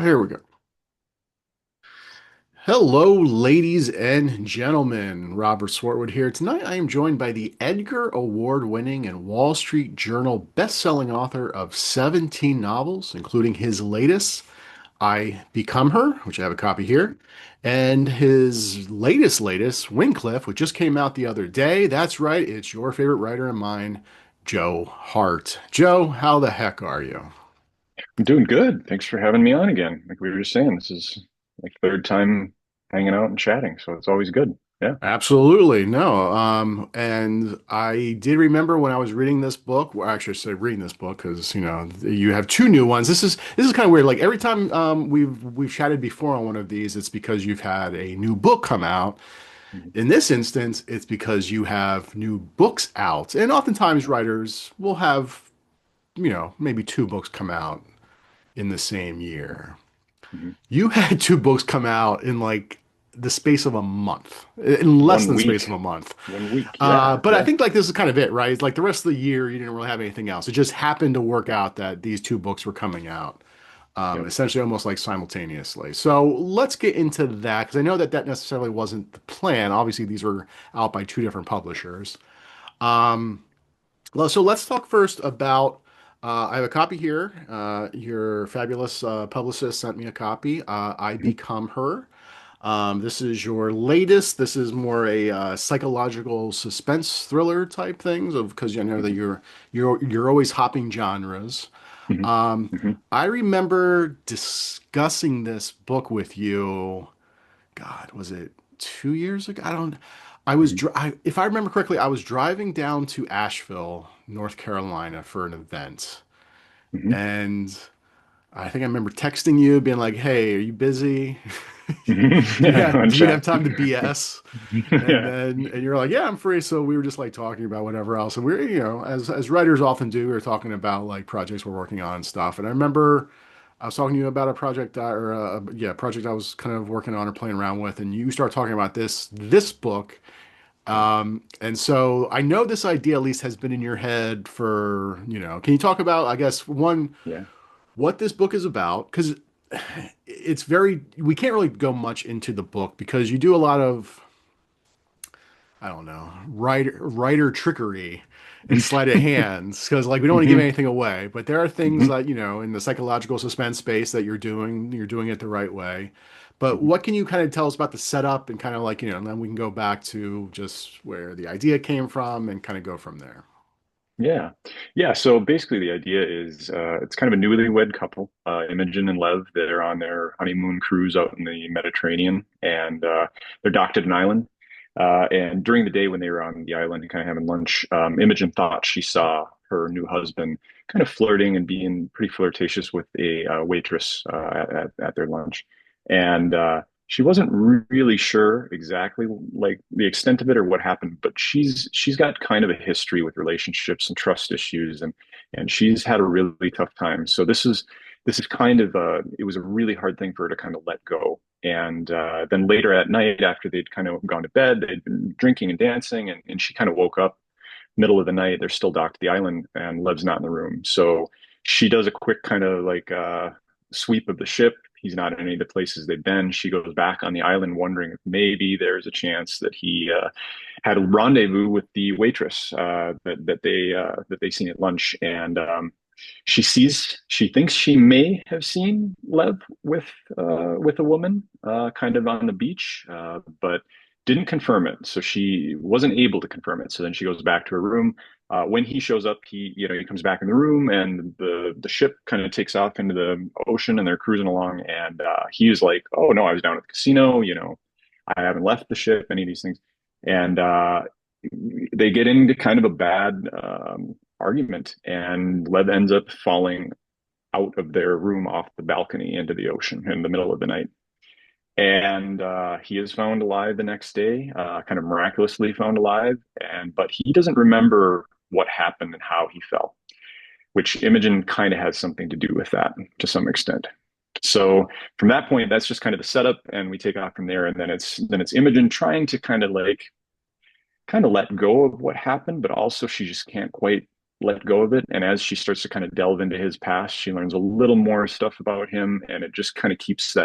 Here we go. Hello, ladies and gentlemen. Robert Swartwood here. Tonight I am joined by the Edgar Award-winning and Wall Street Journal best-selling author of 17 novels, including his latest, I Become Her, which I have a copy here, and his latest, Wyncliffe, which just came out the other day. That's right, it's your favorite writer and mine, Joe Hart. Joe, how the heck are you? I'm doing good. Thanks for having me on again. Like we were just saying, this is like third time hanging out and chatting, so it's always good. Yeah. Absolutely. No. And I did remember when I was reading this book, well, actually I say reading this book because, you have two new ones. This is kind of weird. Like every time we've chatted before on one of these, it's because you've had a new book come out. Mhm. In this instance, it's because you have new books out. And oftentimes writers will have, maybe two books come out in the same year. Mhm. You had two books come out in like the space of a month, in less One than the space week. of a month. 1 week. Yeah. But I Yeah. think like this is kind of it, right? It's like the rest of the year, you didn't really have anything else. It just happened to work out that these two books were coming out, Yep. essentially almost like simultaneously. So let's get into that because I know that that necessarily wasn't the plan. Obviously, these were out by two different publishers. Um, so let's talk first about. I have a copy here. Your fabulous publicist sent me a copy. I Mhm. Become Her. This is your latest. This is more a psychological suspense thriller type things of because you know that Mhm. you're always hopping genres. Mhm. Um, Mhm. I remember discussing this book with you. God, was it 2 years ago? I don't. Mhm. If I remember correctly, I was driving down to Asheville, North Carolina, for an event, Mhm. and I think I remember texting you, being like, "Hey, are you busy? Mhm. Yeah. One Do you chat. have time to BS?" Yeah. And you're like, "Yeah, I'm free." So we were just like talking about whatever else, and we're as writers often do, we were talking about like projects we're working on and stuff. And I remember I was talking to you about a project project I was kind of working on or playing around with, and you start talking about this book. Yeah. And so I know this idea at least has been in your head for, can you talk about, I guess, one, Yeah. what this book is about? Because we can't really go much into the book because you do a lot of, I don't know, writer trickery and sleight of hands. Because like we don't want to give Mhm. anything away, but there are things Mhm. that, in the psychological suspense space that you're doing it the right way. But Mhm. what can you kind of tell us about the setup and kind of like, and then we can go back to just where the idea came from and kind of go from there. Yeah. Yeah. So basically, the idea is it's kind of a newlywed couple, Imogen and Lev. They're on their honeymoon cruise out in the Mediterranean, and they're docked at an island. And during the day when they were on the island and kind of having lunch, Imogen thought she saw her new husband kind of flirting and being pretty flirtatious with a waitress at their lunch. And she wasn't really sure exactly like the extent of it or what happened, but she's got kind of a history with relationships and trust issues, and she's had a really tough time. So this is kind of it was a really hard thing for her to kind of let go. And then later at night, after they'd kind of gone to bed, they'd been drinking and dancing, and she kind of woke up middle of the night. They're still docked at the island, and Lev's not in the room. So she does a quick kind of like sweep of the ship. He's not in any of the places they've been. She goes back on the island, wondering if maybe there's a chance that he had a rendezvous with the waitress that they seen at lunch, and she thinks she may have seen Lev with a woman kind of on the beach, but didn't confirm it. So she wasn't able to confirm it. So then she goes back to her room. When he shows up, he comes back in the room, and the ship kind of takes off into the ocean, and they're cruising along. And he's like, "Oh no, I was down at the casino. I haven't left the ship. Any of these things." And they get into kind of a bad argument, and Lev ends up falling out of their room off the balcony into the ocean in the middle of the night. And he is found alive the next day, kind of miraculously found alive. But he doesn't remember what happened and how he fell, which Imogen kind of has something to do with that to some extent. So from that point, that's just kind of the setup, and we take off from there. And then it's Imogen trying to kind of let go of what happened, but also she just can't quite let go of it. And as she starts to kind of delve into his past, she learns a little more stuff about him, and it just kind of keeps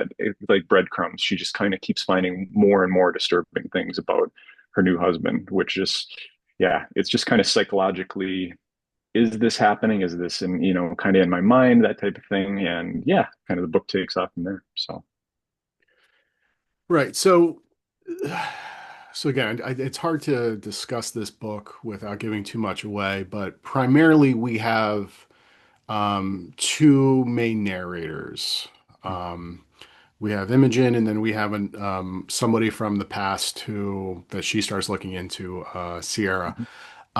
like breadcrumbs. She just kind of keeps finding more and more disturbing things about her new husband, which just, yeah, it's just kind of psychologically, is this happening? Is this in, kind of in my mind, that type of thing? And yeah, kind of the book takes off from there. So, Right. So, so again, it's hard to discuss this book without giving too much away, but primarily we have two main narrators. Um, we have Imogen, and then we have somebody from the past who that she starts looking into, Sierra. mhm.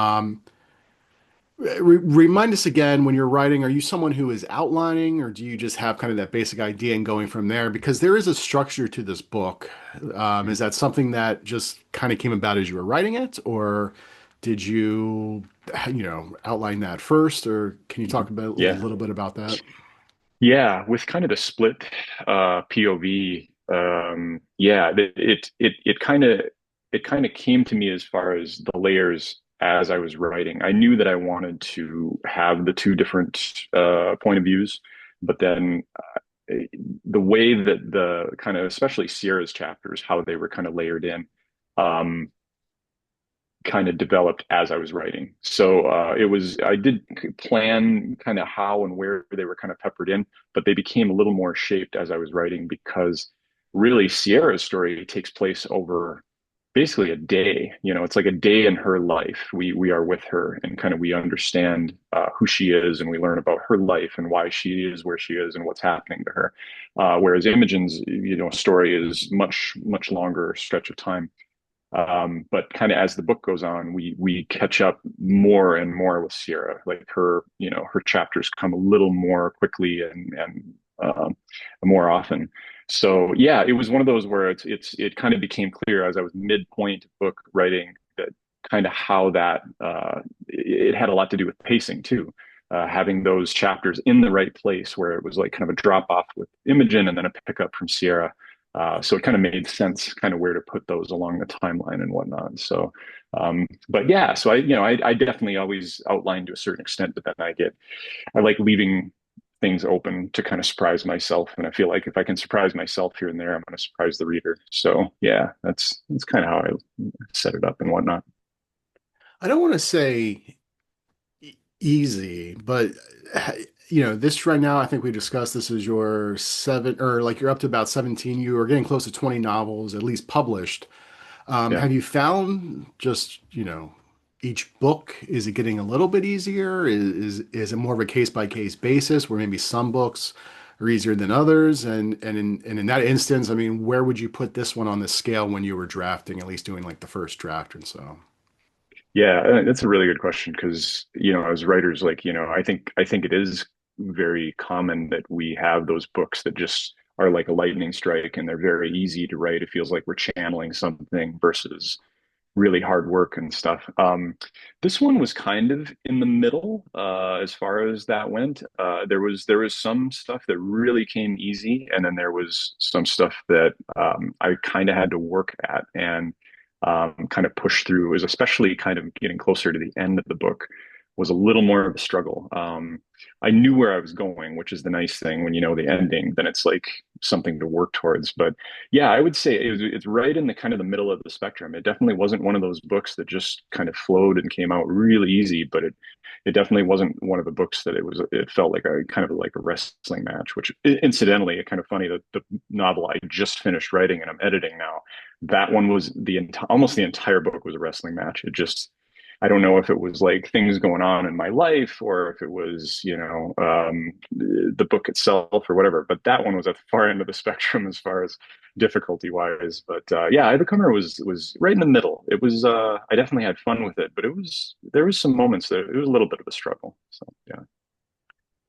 Um, remind us again when you're writing, are you someone who is outlining, or do you just have kind of that basic idea and going from there? Because there is a structure to this book. Is that something that just kind of came about as you were writing it, or did you, outline that first, or can you talk about a Yeah. little bit about that? Yeah, with kind of the split POV, yeah, it kind of came to me as far as the layers as I was writing. I knew that I wanted to have the two different point of views, but then the way that the kind of, especially Sierra's chapters, how they were kind of layered in, um, kind of developed as I was writing. So I did plan kind of how and where they were kind of peppered in, but they became a little more shaped as I was writing because really Sierra's story takes place over basically a day. It's like a day in her life. We are with her and kind of we understand who she is, and we learn about her life and why she is where she is and what's happening to her. Whereas Imogen's story is much longer stretch of time. But kind of as the book goes on, we catch up more and more with Sierra. Like her chapters come a little more quickly and more often. So yeah, it was one of those where it kind of became clear as I was midpoint book writing that kind of how that it had a lot to do with pacing too. Having those chapters in the right place where it was like kind of a drop off with Imogen and then a pickup from Sierra, so it kind of made sense kind of where to put those along the timeline and whatnot. So, but yeah, so I definitely always outline to a certain extent, but then I like leaving things open to kind of surprise myself. And I feel like if I can surprise myself here and there, I'm going to surprise the reader. So yeah, that's kind of how I set it up and whatnot. I don't want to say easy, but this right now, I think we discussed this is your seven, or like you're up to about 17. You are getting close to 20 novels, at least published. Yeah. Have you found just, each book, is it getting a little bit easier? Is it more of a case by case basis where maybe some books are easier than others? And in that instance, I mean, where would you put this one on the scale when you were drafting, at least doing like the first draft and so? Yeah, that's a really good question because, as writers, like, I think it is very common that we have those books that just are like a lightning strike and they're very easy to write. It feels like we're channeling something versus really hard work and stuff. This one was kind of in the middle as far as that went. There was some stuff that really came easy, and then there was some stuff that I kind of had to work at and kind of push through. It was especially kind of getting closer to the end of the book was a little more of a struggle. I knew where I was going, which is the nice thing when you know the ending, then it's like something to work towards. But yeah, I would say it's right in the kind of the middle of the spectrum. It definitely wasn't one of those books that just kind of flowed and came out really easy, but it definitely wasn't one of the books that it felt like a kind of like a wrestling match, which incidentally, kind of funny that the novel I just finished writing and I'm editing now, that one was almost the entire book was a wrestling match. It just I don't know if it was like things going on in my life or if it was, the book itself or whatever. But that one was at the far end of the spectrum as far as difficulty wise. But yeah, Overcomer was right in the middle. It was I definitely had fun with it, but there was some moments that it was a little bit of a struggle. So yeah.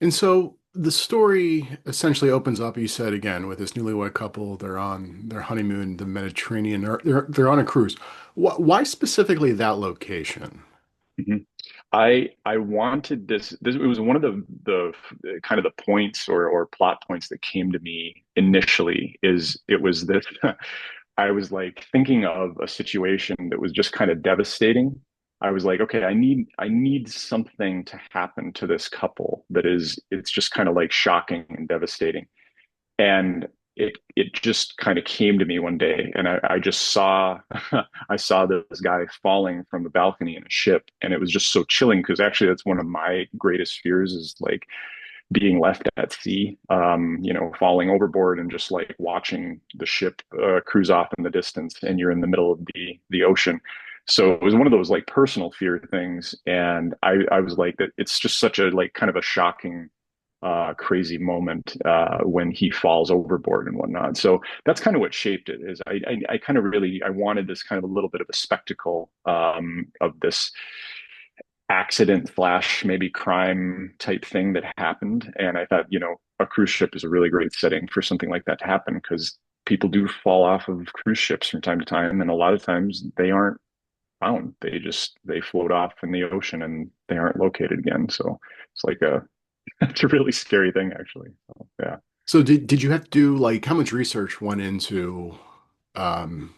And so the story essentially opens up, you said again, with this newlywed couple. They're on their honeymoon, the Mediterranean. They're on a cruise. Why specifically that location? Mhm. I wanted this it was one of the kind of the points or plot points that came to me initially is it was this I was like thinking of a situation that was just kind of devastating I was like, okay, I need something to happen to this couple that is it's just kind of like shocking and devastating. And it just kind of came to me one day, and I just saw I saw this guy falling from the balcony in a ship, and it was just so chilling because actually that's one of my greatest fears is like being left at sea, falling overboard and just like watching the ship cruise off in the distance, and you're in the middle of the ocean. So it was one of those like personal fear things, and I was like that. It's just such a like kind of a shocking, crazy moment when he falls overboard and whatnot. So that's kind of what shaped it. Is I kind of really I wanted this kind of a little bit of a spectacle of this accident slash maybe crime type thing that happened. And I thought, a cruise ship is a really great setting for something like that to happen because people do fall off of cruise ships from time to time. And a lot of times they aren't found. They float off in the ocean and they aren't located again. So it's like it's a really scary thing actually. So, yeah. So did you have to do like how much research went into um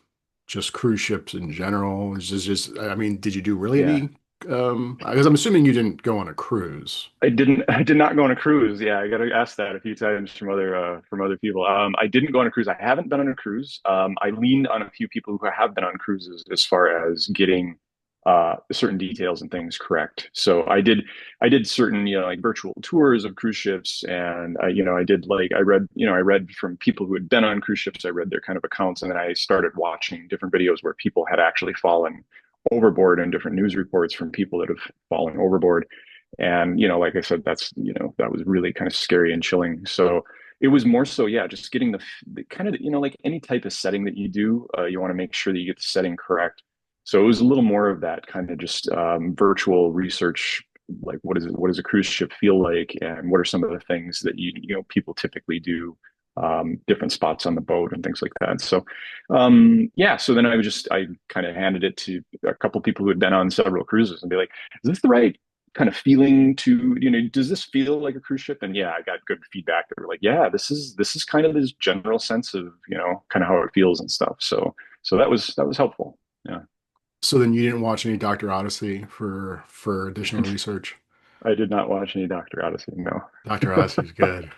just cruise ships in general? Is this just I mean, did you do really Yeah. any because I'm assuming you didn't go on a cruise. I did not go on a cruise. Yeah, I got to ask that a few times from other people. I didn't go on a cruise. I haven't been on a cruise. I leaned on a few people who have been on cruises as far as getting certain details and things correct. So I did certain, like virtual tours of cruise ships, and I did like I read from people who had been on cruise ships. I read their kind of accounts, and then I started watching different videos where people had actually fallen overboard and different news reports from people that have fallen overboard. And, like I said, that was really kind of scary and chilling. So it was more so, yeah, just getting the kind of, like any type of setting that you do, you want to make sure that you get the setting correct. So it was a little more of that kind of just virtual research, like what does a cruise ship feel like, and what are some of the things that people typically do, different spots on the boat and things like that. So, yeah, so then I kind of handed it to a couple people who had been on several cruises and be like, is this the right kind of feeling to, does this feel like a cruise ship? And yeah, I got good feedback. They were like, yeah, this is kind of this general sense of, kind of how it feels and stuff. So that was helpful. Yeah. So then you didn't watch any Dr. Odyssey for additional research. I did not watch any Dr. Odyssey. No. Dr. Odyssey is good.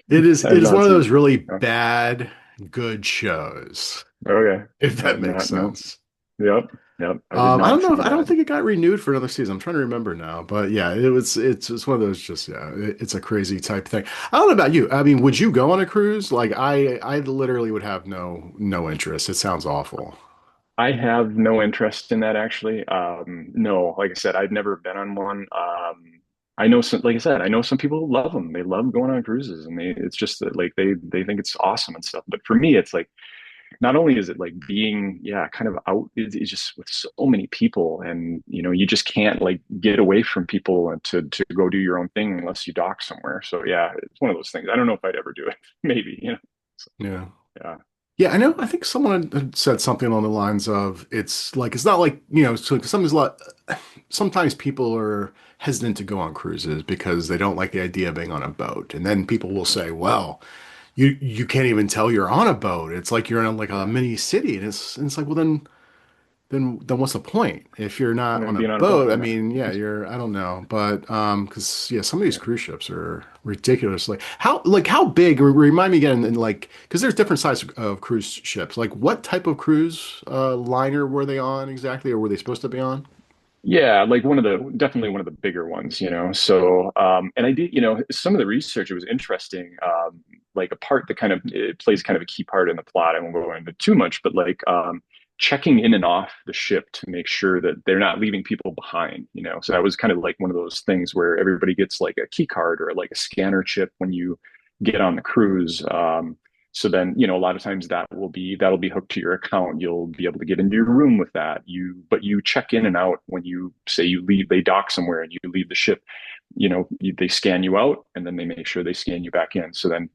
It is I it did is not one of see. those really No. bad good shows, Okay. if I that did makes not know. sense. Yep. Yep. I did I not don't know if see I don't that. think it got renewed for another season. I'm trying to remember now, but yeah, it's one of those just yeah, it's a crazy type thing. I don't know about you. I mean, would you go on a cruise? Like I literally would have no interest. It sounds awful. I have no interest in that actually. No, like I said, I've never been on one. I know some, like I said, I know some people who love them. They love going on cruises, and it's just that like they think it's awesome and stuff. But for me, it's like not only is it like being yeah kind of out, it's just with so many people, and you just can't like get away from people and to go do your own thing unless you dock somewhere. So yeah, it's one of those things. I don't know if I'd ever do it. Maybe, So, Yeah. yeah, Yeah, I know. I think someone had said something along the lines of it's like it's not like, so sometimes a lot sometimes people are hesitant to go on cruises because they don't like the idea of being on a boat. And then people will say, well, you can't even tell you're on a boat. It's like you're in like a yeah. mini city. And it's like, well then what's the point if you're not on And a being on a boat, boat? I yeah. mean, yeah, you're I don't know, but because yeah, some of these Yeah. cruise ships are ridiculously how big? Remind me again, and like because there's different sizes of cruise ships. Like what type of cruise liner were they on exactly, or were they supposed to be on? Yeah, like definitely one of the bigger ones. So, and I did, some of the research, it was interesting. Like a part that kind of it plays kind of a key part in the plot. I won't go into too much, but like checking in and off the ship to make sure that they're not leaving people behind. So that was kind of like one of those things where everybody gets like a key card or like a scanner chip when you get on the cruise. So then, a lot of times that'll be hooked to your account. You'll be able to get into your room with that. But you check in and out when you say you leave, they dock somewhere and you leave the ship, they scan you out and then they make sure they scan you back in. So then,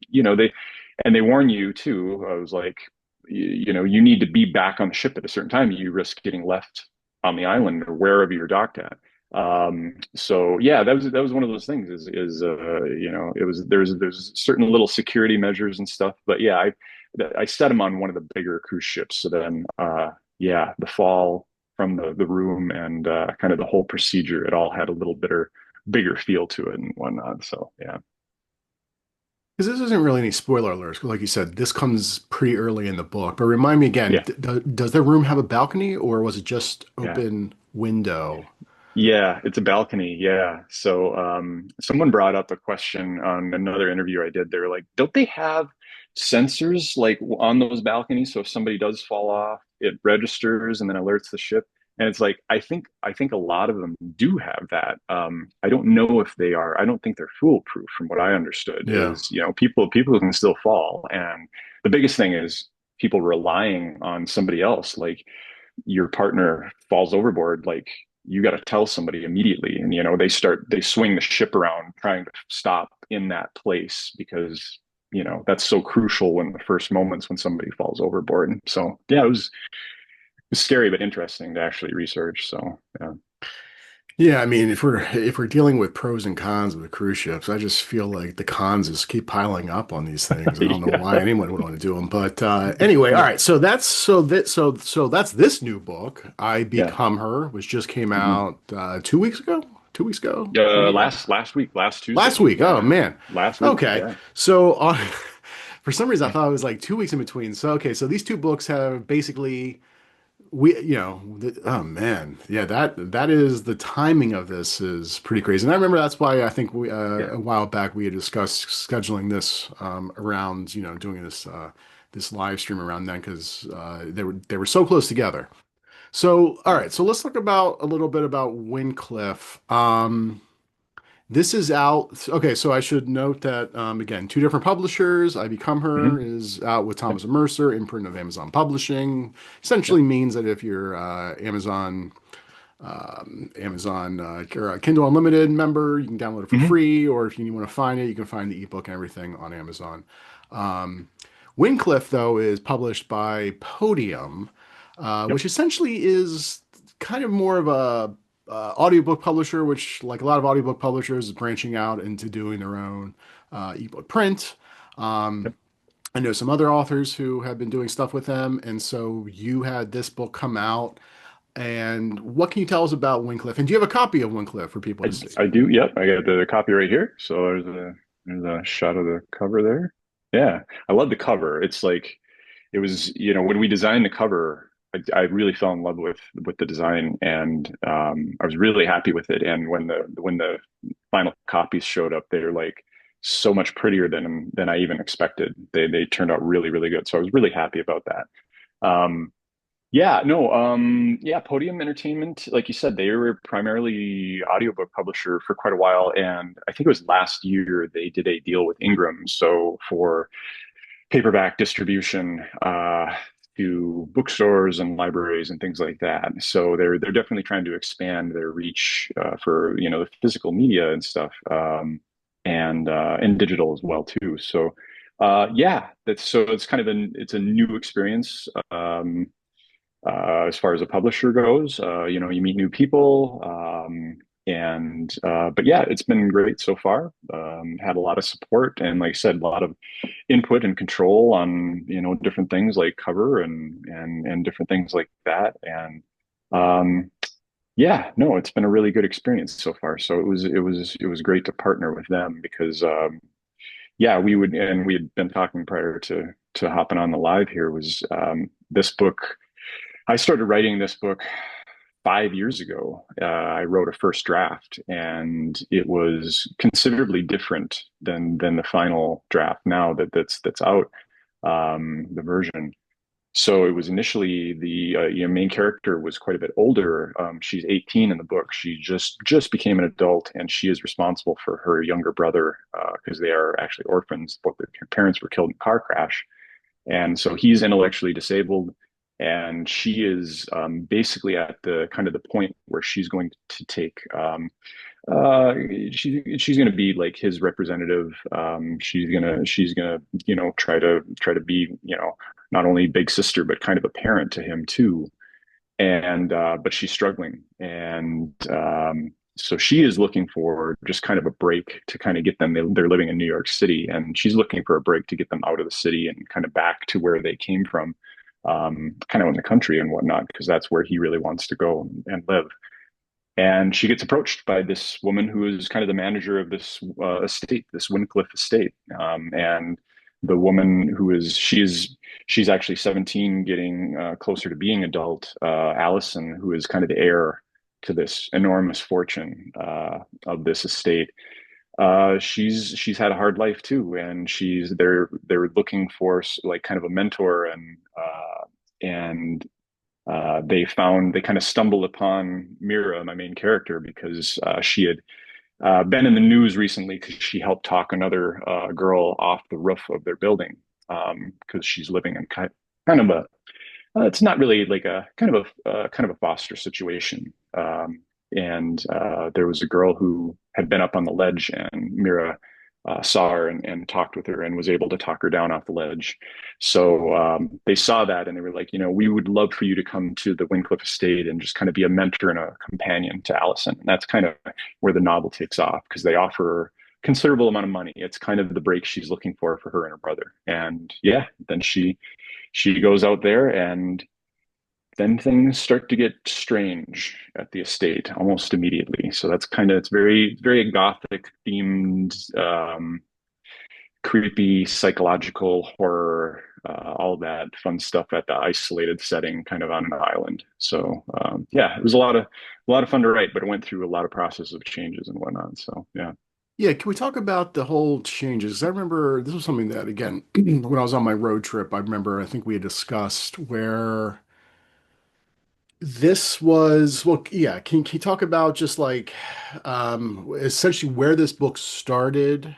they warn you too. I was like, you need to be back on the ship at a certain time. You risk getting left on the island or wherever you're docked at. So yeah, that was one of those things is it was there's certain little security measures and stuff, but yeah, I set him on one of the bigger cruise ships. So then yeah, the fall. from the room and kind of the whole procedure. It all had a little bigger feel to it and whatnot. So yeah, Because this isn't really any spoiler alerts. 'Cause like you said, this comes pretty early in the book. But remind me again, yeah, does the room have a balcony or was it just yeah. open window? Yeah, it's a balcony. Yeah. So someone brought up a question on another interview I did. They were like, don't they have sensors like on those balconies? So if somebody does fall off, it registers and then alerts the ship. And it's like, I think a lot of them do have that. I don't know if they are. I don't think they're foolproof from what I understood Yeah. is, people can still fall. And the biggest thing is people relying on somebody else. Like your partner falls overboard, like you got to tell somebody immediately. And, they swing the ship around trying to stop in that place because, that's so crucial when the first moments when somebody falls overboard. And so, yeah, it was scary, but interesting to actually research. So, yeah. Yeah, I mean, if we're dealing with pros and cons of the cruise ships, I just feel like the cons just keep piling up on these things. I don't know why Yeah. anyone would want to do them, but anyway, all right. So that's this new book, I Yeah. Become Her, which just came Mhm. out 2 weeks ago, 2 weeks ago, a week ago, Last week, last last Tuesday. week. Oh Yeah. man. Last week. Okay, Yeah. so for some reason I thought it was like 2 weeks in between. So okay, so these two books have basically oh man, yeah, that is the timing of this is pretty crazy. And I remember that's why I think Yeah. a while back we had discussed scheduling this around, doing this live stream around then because they were so close together. So, all Yeah. right, so let's talk about a little bit about Wincliffe. This is out. Okay, so I should note that again, two different publishers. I Become Her Hmm. is out with Yep. Thomas and Mercer, imprint of Amazon Publishing. Yep. Essentially means that if you're Amazon or a Kindle Unlimited member, you can download it for Hmm. free, or if you want to find it, you can find the ebook and everything on Amazon. Um, Wincliffe, though, is published by Podium, Yep. which essentially is kind of more of a audiobook publisher, which, like a lot of audiobook publishers, is branching out into doing their own ebook print. Um, Yep. I know some other authors who have been doing stuff with them, and so you had this book come out. And what can you tell us about Wincliffe? And do you have a copy of Wincliffe for people to see? I do. Yep, I got the copy right here. So there's a shot of the cover there. Yeah, I love the cover. It's like it was, when we designed the cover, I really fell in love with the design, and I was really happy with it. And when the final copies showed up, they were like so much prettier than I even expected. They turned out really, really good. So I was really happy about that. Yeah, no, yeah, Podium Entertainment, like you said, they were primarily audiobook publisher for quite a while, and I think it was last year they did a deal with Ingram, so for paperback distribution to bookstores and libraries and things like that. So they're definitely trying to expand their reach for the physical media and stuff, and digital as well too. So yeah, it's kind of it's a new experience. As far as a publisher goes. You meet new people, and but yeah, it's been great so far. Had a lot of support and, like I said, a lot of input and control on different things like cover and different things like that. And um, yeah, no, it's been a really good experience so far. So it was great to partner with them because yeah, we had been talking prior to hopping on the live here was this book. I started writing this book 5 years ago. I wrote a first draft, and it was considerably different than the final draft now that's out, the version. So it was initially the main character was quite a bit older. She's 18 in the book. She just became an adult, and she is responsible for her younger brother because they are actually orphans. Both their parents were killed in a car crash, and so he's intellectually disabled, and she is basically at the kind of the point where she's going to take uh she's going to be like his representative. She's gonna try to be not only big sister but kind of a parent to him too. And but she's struggling, and so she is looking for just kind of a break to kind of get them. They're living in New York City, and she's looking for a break to get them out of the city and kind of back to where they came from. kind of in the country and whatnot, because that's where he really wants to go and live. And she gets approached by this woman who is kind of the manager of this estate, this WYNDCLYFFE estate. And the woman who is she's actually 17, getting closer to being adult. Allison, who is kind of the heir to this enormous fortune of this estate. She's had a hard life too, and they're looking for like kind of a mentor, and they kind of stumbled upon Mira, my main character, because she had been in the news recently because she helped talk another girl off the roof of their building, because she's living in kind of a it's not really like a kind of a foster situation. And there was a girl who had been up on the ledge, and Mira saw her and talked with her and was able to talk her down off the ledge. So they saw that and they were like, we would love for you to come to the WYNDCLYFFE estate and just kind of be a mentor and a companion to Allison. And that's kind of where the novel takes off, because they offer considerable amount of money. It's kind of the break she's looking for her and her brother. And yeah, then she goes out there, and then things start to get strange at the estate almost immediately. So that's kind of, it's very gothic themed, creepy psychological horror, all that fun stuff at the isolated setting, kind of on an island. So yeah, it was a lot of fun to write, but it went through a lot of process of changes and whatnot. So yeah. Yeah, can we talk about the whole changes? I remember this was something that, again, when I was on my road trip, I remember I think we had discussed where this was, well, yeah, can you talk about just like essentially where this book started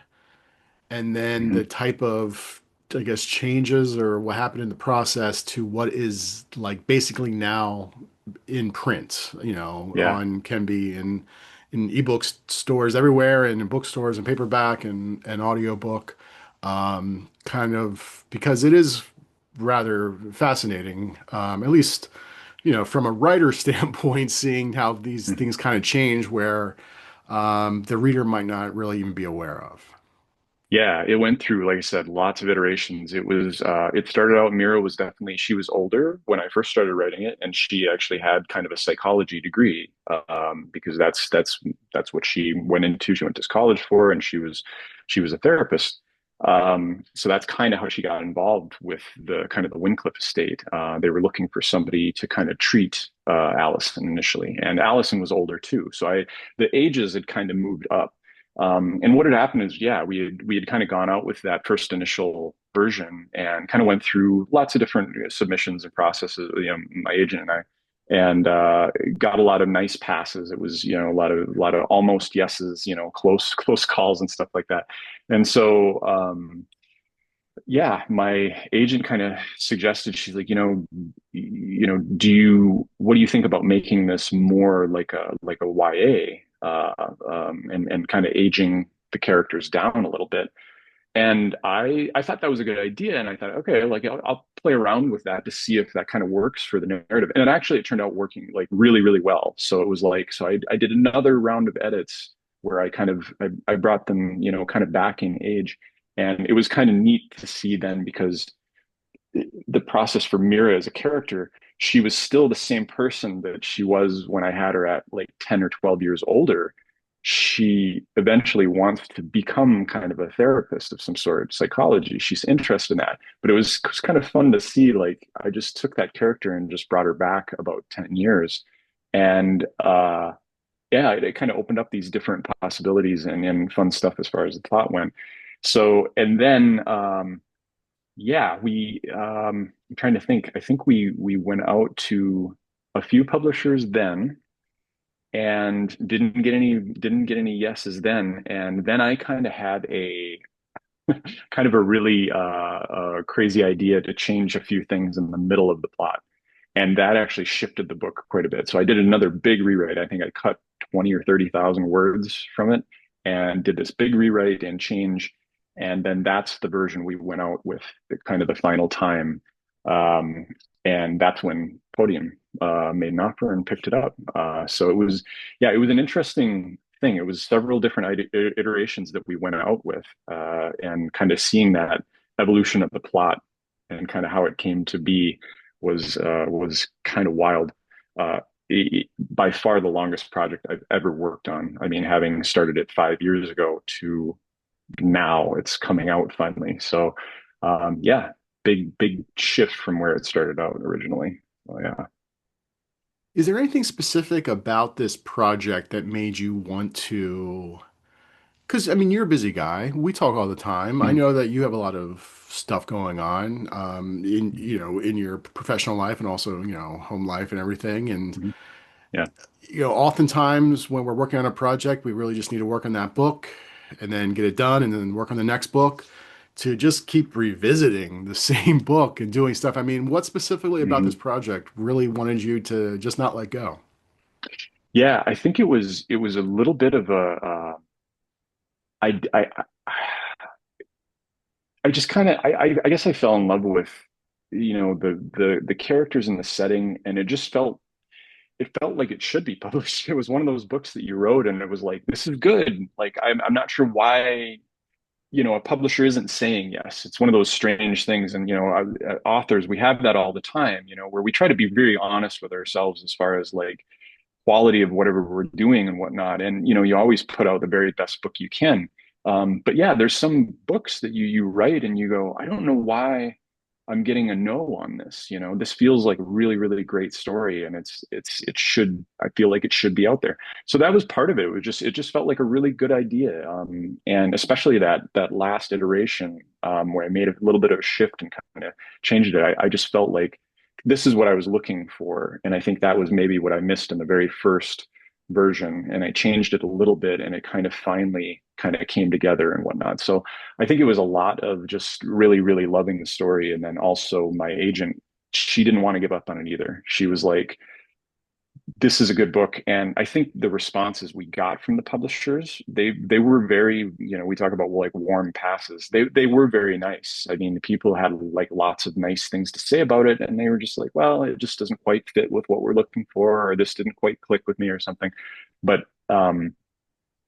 and then Mhm. the type of, I guess, changes or what happened in the process to what is like basically now in print, Yeah. can be in ebook stores everywhere and in bookstores and paperback and audiobook. Kind of because it is rather fascinating, at least, from a writer standpoint, seeing how these Mhm. things kind of change where the reader might not really even be aware of. Yeah, it went through, like I said, lots of iterations. It started out, Mira was definitely, she was older when I first started writing it, and she actually had kind of a psychology degree, because that's what she went into. She went to college for, and she was a therapist. So that's kind of how she got involved with the kind of the WYNDCLYFFE estate. They were looking for somebody to kind of treat Allison initially, and Allison was older too. So the ages had kind of moved up. And what had happened is, yeah, we had kind of gone out with that first initial version and kind of went through lots of different submissions and processes, my agent and I, and got a lot of nice passes. It was, a lot of almost yeses, close calls and stuff like that. And so, yeah, my agent kind of suggested, she's like, what do you think about making this more like a YA, and kind of aging the characters down a little bit? And I thought that was a good idea, and I thought, okay, like I'll play around with that to see if that kind of works for the narrative. And it turned out working like really, really well. So it was like, so I did another round of edits where I brought them, kind of back in age, and it was kind of neat to see then, because the process for Mira as a character, she was still the same person that she was when I had her at like 10 or 12 years older. She eventually wants to become kind of a therapist of some sort, psychology. She's interested in that. But it was kind of fun to see, like, I just took that character and just brought her back about 10 years. And yeah, it kind of opened up these different possibilities and fun stuff as far as the plot went. So, and then yeah, I'm trying to think. I think we went out to a few publishers then and didn't get any yeses then. And then I kind of had a kind of a really crazy idea to change a few things in the middle of the plot. And that actually shifted the book quite a bit. So I did another big rewrite. I think I cut 20 or 30,000 words from it and did this big rewrite and change. And then that's the version we went out with, kind of the final time. Um, and that's when Podium made an offer and picked it up. So yeah, it was an interesting thing. It was several different iterations that we went out with, and kind of seeing that evolution of the plot and kind of how it came to be was kind of wild. Uh, by far the longest project I've ever worked on. I mean, having started it 5 years ago to now, it's coming out finally. So, yeah, big shift from where it started out originally. Oh yeah. Is there anything specific about this project that made you want to? Because I mean, you're a busy guy. We talk all the time. I Mhm, know that you have a lot of stuff going on, in in your professional life and also home life and everything. And mhm. Yeah. oftentimes when we're working on a project, we really just need to work on that book and then get it done, and then work on the next book. To just keep revisiting the same book and doing stuff. I mean, what specifically about Mhm. this project really wanted you to just not let go? Yeah, I think it was a little bit of a I just kind of I guess I fell in love with the characters and the setting, and it felt like it should be published. It was one of those books that you wrote and it was like, this is good. Like I'm not sure why a publisher isn't saying yes. It's one of those strange things. And authors, we have that all the time, where we try to be very honest with ourselves as far as like quality of whatever we're doing and whatnot. And you always put out the very best book you can. But yeah, there's some books that you write and you go, I don't know why I'm getting a no on this. This feels like a really, really great story, and it should. I feel like it should be out there. So that was part of it. It just felt like a really good idea, and especially that last iteration where I made a little bit of a shift and kind of changed it. I just felt like this is what I was looking for. And I think that was maybe what I missed in the very first version. And I changed it a little bit and it kind of finally kind of came together and whatnot. So I think it was a lot of just really, really loving the story. And then also my agent, she didn't want to give up on it either. She was like, this is a good book. And I think the responses we got from the publishers, they were very, we talk about like warm passes. They were very nice. I mean, the people had like lots of nice things to say about it, and they were just like, well, it just doesn't quite fit with what we're looking for, or this didn't quite click with me or something. But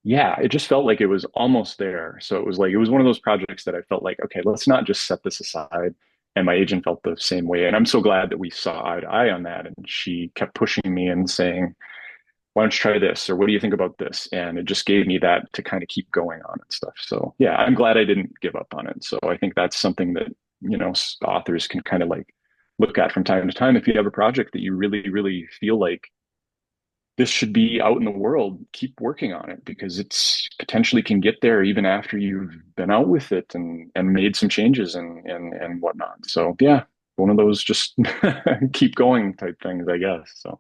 yeah, it just felt like it was almost there. So it was one of those projects that I felt like, okay, let's not just set this aside. And my agent felt the same way. And I'm so glad that we saw eye to eye on that. And she kept pushing me and saying, why don't you try this? Or what do you think about this? And it just gave me that to kind of keep going on and stuff. So yeah, I'm glad I didn't give up on it. So I think that's something that, authors can kind of like look at from time to time. If you have a project that you really, really feel like this should be out in the world, keep working on it because it's potentially can get there even after you've been out with it and made some changes and whatnot. So yeah, one of those just keep going type things, I guess. So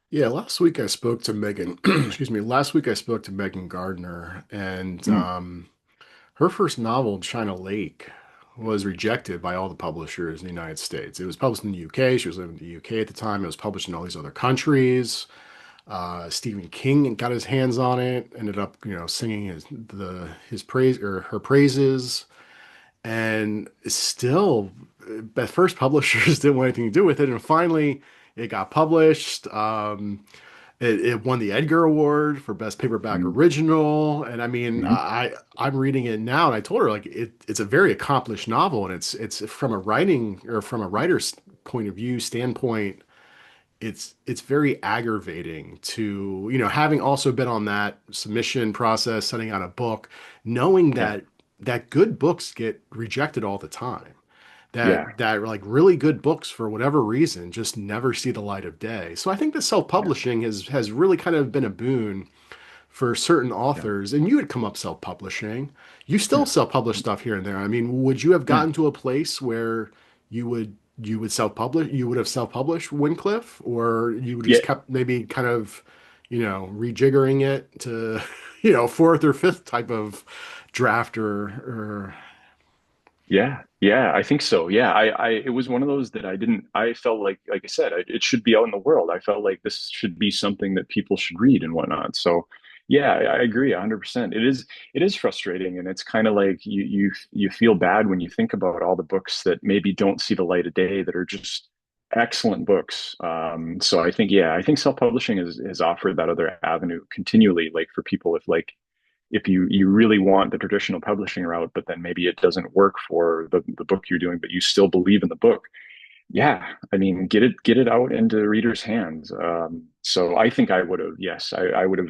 Yeah, last week I spoke to Megan, excuse me, last week I spoke to Megan Gardner, and mm, her first novel, China Lake, was rejected by all the publishers in the United States. It was published in the UK. She was living in the UK at the time. It was published in all these other countries. Stephen King got his hands on it, ended up, singing his praise or her praises, and still, at first publishers didn't want anything to do with it, and finally it got published. It won the Edgar Award for Best Paperback mm, Original, and I mean, mm, I'm reading it now, and I told her like it's a very accomplished novel, and it's from a writing or from a writer's point of view standpoint, it's very aggravating to having also been on that submission process, sending out a book, knowing yeah, that good books get rejected all the time, yeah, that like really good books for whatever reason just never see the light of day. So I think that yeah, self-publishing has really kind of been a boon for certain yeah, authors. And you had come up self-publishing. You still yeah, self-publish stuff here and there. I mean, would you have yeah, gotten to a place where you would self-publish, you would have self-published Wyncliffe, or you would yeah. just kept maybe kind of, rejiggering it to, fourth or fifth type of draft or Yeah, yeah, I think so. Yeah, it was one of those that I felt like I said, it should be out in the world. I felt like this should be something that people should read and whatnot. So, yeah, I agree 100%. It is frustrating, and it's kind of like you feel bad when you think about all the books that maybe don't see the light of day that are just excellent books. So I think, yeah, I think self-publishing has offered that other avenue continually, like for people with like if you really want the traditional publishing route, but then maybe it doesn't work for the book you're doing, but you still believe in the book, yeah, I mean, get it out into readers' hands. So I think I would have, yes, I would have.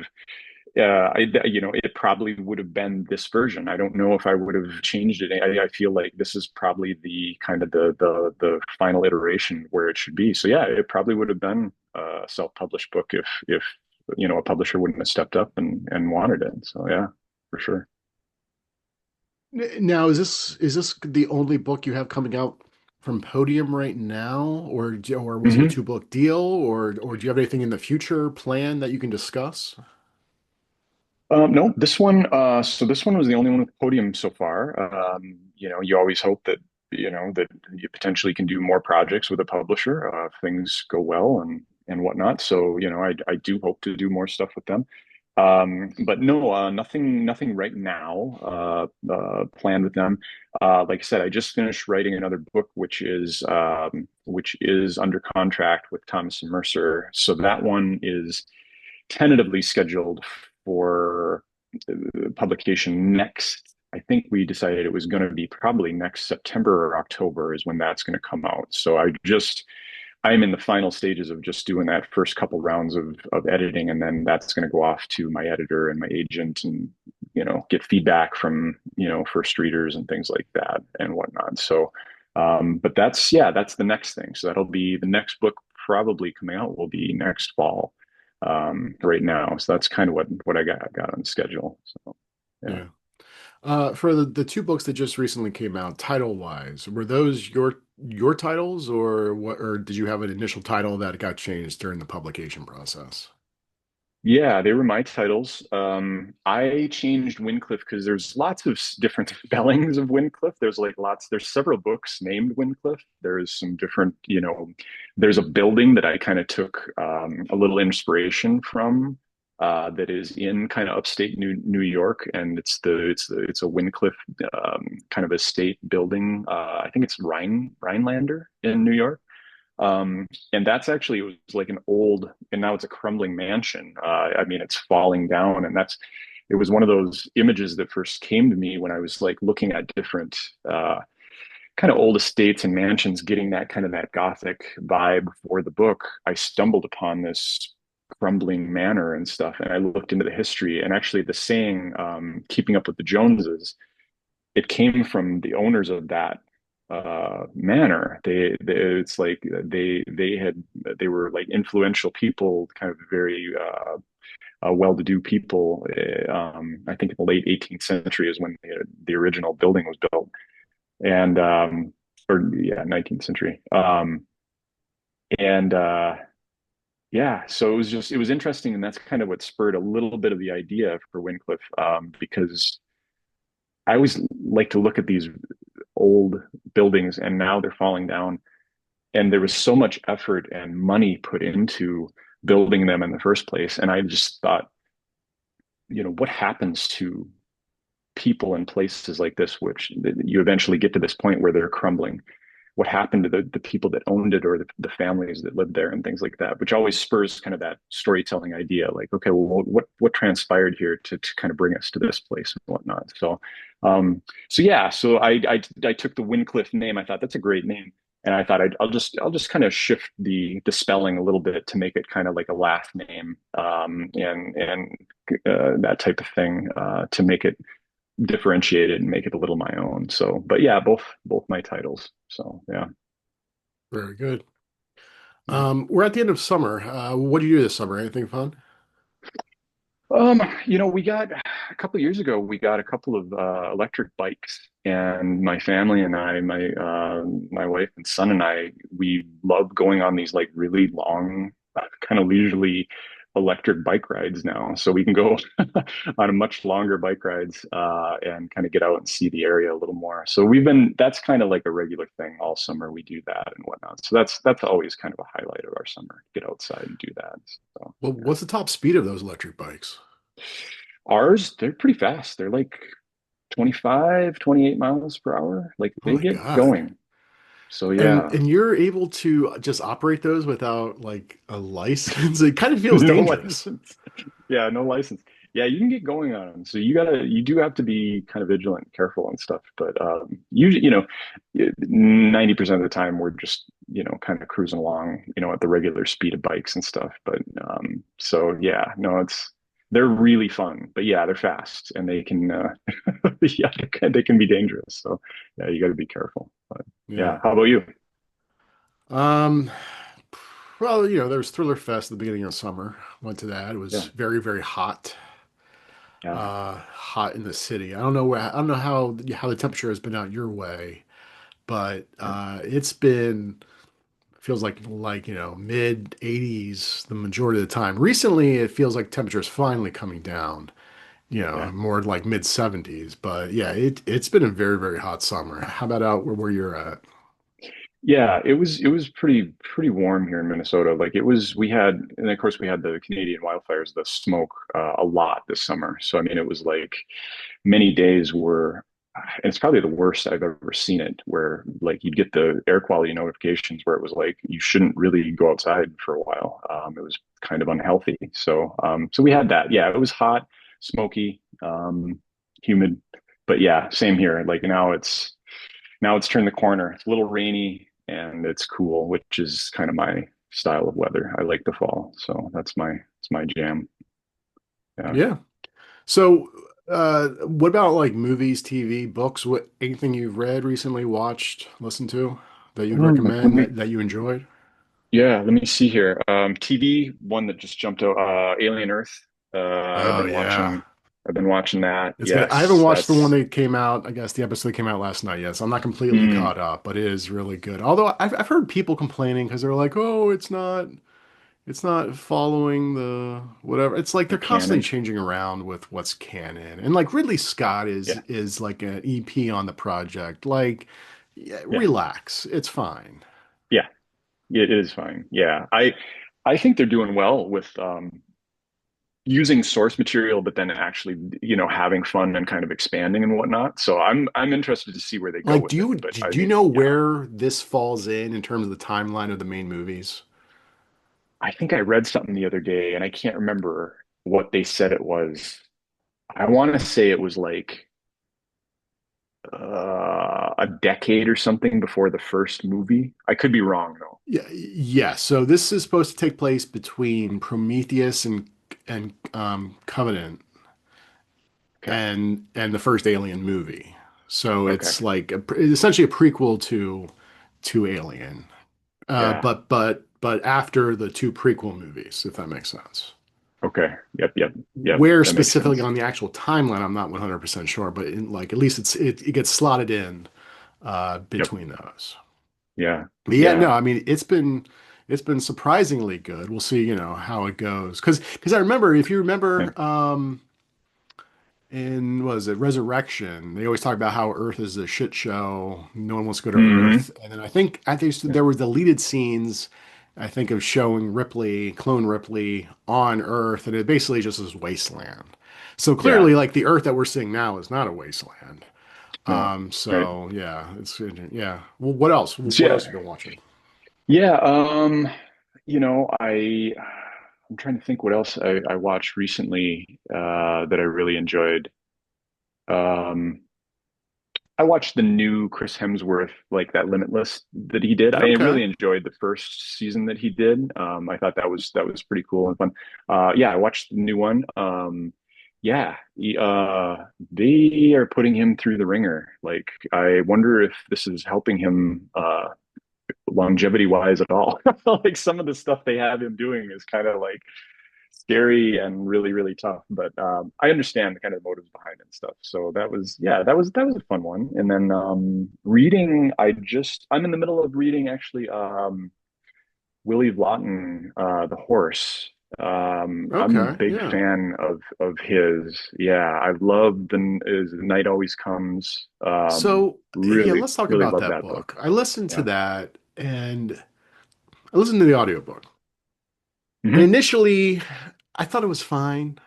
It probably would have been this version. I don't know if I would have changed it. I feel like this is probably the kind of the final iteration where it should be. So yeah, it probably would have been a self-published book if a publisher wouldn't have stepped up and wanted it. So yeah, for sure. Now, is this the only book you have coming out from Podium right now, or was it a hmm two-book deal, or do you have anything in the future planned that you can discuss? No, this one. So this one was the only one with podium so far. You always hope that you potentially can do more projects with a publisher if things go well and whatnot. So I do hope to do more stuff with them. But no, nothing right now planned with them. Like I said, I just finished writing another book, which is under contract with Thomas and Mercer. So that one is tentatively scheduled for publication next. I think we decided it was going to be probably next September or October is when that's going to come out. So I'm in the final stages of just doing that first couple rounds of editing, and then that's going to go off to my editor and my agent, and get feedback from first readers and things like that and whatnot. So, but that's the next thing. So that'll be the next book probably coming out will be next fall, right now. So that's kind of what I got on schedule. So yeah. Yeah. For the two books that just recently came out, title wise, were those your titles, or what, or did you have an initial title that got changed during the publication process? Yeah, they were my titles. I changed Wyndcliffe because there's lots of different spellings of Wyndcliffe. There's several books named Wyndcliffe. There's some different, there's a building that I kind of took a little inspiration from that is in kind of upstate New York, and it's a Wyndcliffe kind of estate building. I think it's Rhinelander in New York. And that's actually, it was like an old, and now it's a crumbling mansion. I mean, it's falling down, and it was one of those images that first came to me when I was like looking at different kind of old estates and mansions, getting that kind of that Gothic vibe for the book. I stumbled upon this crumbling manor and stuff, and I looked into the history, and actually the saying, "Keeping up with the Joneses," it came from the owners of that manor. It's like they were like influential people, kind of very well-to-do people. I think in the late 18th century is when the original building was built, and or yeah, 19th century. And Yeah, so it was interesting, and that's kind of what spurred a little bit of the idea for Wyncliffe, because I always like to look at these old buildings and now they're falling down, and there was so much effort and money put into building them in the first place, and I just thought, what happens to people in places like this, which you eventually get to this point where they're crumbling? What happened to the people that owned it, or the families that lived there and things like that, which always spurs kind of that storytelling idea, like, okay, well, what transpired here to kind of bring us to this place and whatnot. So yeah, so I took the Wyncliffe name. I thought that's a great name, and I thought I'll just kind of shift the spelling a little bit to make it kind of like a last name, and that type of thing, to make it differentiate it and make it a little my own. So, but yeah, both my titles. So yeah. Very good. Yeah. We're at the end of summer. What do you do this summer? Anything fun? We got a couple of years ago, we got a couple of electric bikes, and my family and I, my wife and son and I, we love going on these like really long, kind of leisurely electric bike rides now. So we can go on a much longer bike rides and kind of get out and see the area a little more. So that's kind of like a regular thing all summer. We do that and whatnot. So that's always kind of a highlight of our summer, get outside and do that. So Well, yeah. what's the top speed of those electric bikes? Ours, they're pretty fast. They're like 25, 28 miles per hour. Like Oh they my get God. going. So And yeah, and you're able to just operate those without like a license? It kind of feels no dangerous. license. Yeah, no license. Yeah, you can get going on them. So you do have to be kind of vigilant and careful and stuff. But usually, 90% of the time we're just kind of cruising along, at the regular speed of bikes and stuff. But so yeah, no, they're really fun, but yeah, they're fast and they can, yeah, they can be dangerous. So yeah, you got to be careful. But Yeah. yeah, how about you? Um, well, there was Thriller Fest at the beginning of summer. Went to that. It was Yeah, very, very hot. yeah, Hot in the city. I don't know how the temperature has been out your way, but yeah, it's been feels like mid 80s the majority of the time. Recently, it feels like temperature is finally coming down. yeah. More like mid 70s. But yeah, it's been a very, very hot summer. How about out where you're at? Yeah, it was pretty warm here in Minnesota. Like it was, we had, and of course we had the Canadian wildfires, the smoke a lot this summer. So I mean, it was like many days were, and it's probably the worst I've ever seen it, where like you'd get the air quality notifications where it was like you shouldn't really go outside for a while. It was kind of unhealthy. So we had that. Yeah, it was hot, smoky, humid, but yeah, same here. Like now it's turned the corner. It's a little rainy and it's cool, which is kind of my style of weather. I like the fall, so it's my jam. Yeah. Yeah. So, what about like movies, TV, books? What anything you've read recently, watched, listened to that you'd Let recommend me that you enjoyed? Yeah, let me see here. TV, one that just jumped out, Alien Earth. Oh yeah. I've been watching that. It's good. I haven't Yes, watched the one that's that came out, I guess the episode that came out last night yet, so I'm not completely mm, caught up, but it is really good. Although I've heard people complaining because they're like, "Oh, it's not following the whatever." It's like the they're constantly canon. changing around with what's canon. And like Ridley Scott is Yeah, is like an EP on the project. Like, yeah, yeah, relax. It's fine. yeah. It is fine. Yeah, I think they're doing well with using source material, but then actually, having fun and kind of expanding and whatnot. So I'm interested to see where they go Like, with it. But I do you mean, know yeah, where this falls in terms of the timeline of the main movies? I think I read something the other day, and I can't remember what they said it was. I want to say it was like a decade or something before the first movie. I could be wrong though. Yeah, yeah. So this is supposed to take place between Prometheus and Covenant Okay. and the first Alien movie. So Okay. it's like essentially a prequel to Alien, Yeah. but after the two prequel movies, if that makes sense. Okay. Yep. Yep. Yep. Where That makes specifically sense. on the actual timeline, I'm not 100% sure, but like at least it gets slotted in Yep. between those. Yeah. But yeah, no, Yeah. I mean it's been surprisingly good. We'll see, how it goes. Because I remember, if you Yeah. remember, in what is it, Resurrection, they always talk about how Earth is a shit show. No one wants to go to Hmm. Earth. And then I think Yeah. there were deleted scenes, I think, of showing Ripley, clone Ripley on Earth, and it basically just is wasteland. So Yeah. clearly, like the Earth that we're seeing now is not a wasteland. No. Right. So yeah, yeah. Well, what else? So, What else yeah. have you been watching? Yeah. I'm trying to think what else I watched recently that I really enjoyed. Um, I watched the new Chris Hemsworth, like that Limitless that he did. I Okay. really enjoyed the first season that he did. I thought that was pretty cool and fun. Yeah, I watched the new one. Yeah, they are putting him through the ringer. Like, I wonder if this is helping him longevity wise at all. Like some of the stuff they have him doing is kind of like scary and really really tough, but I understand the kind of motives behind it and stuff. So that was a fun one. And then reading, I'm in the middle of reading actually, Willie Lawton, the horse. I'm a Okay. big Yeah. fan of his. Yeah, I love the is Night Always Comes. So yeah, Really let's talk really about love that that book. book. I listened to Yeah. that and I listened to the audiobook. And Hmm. initially I thought it was fine,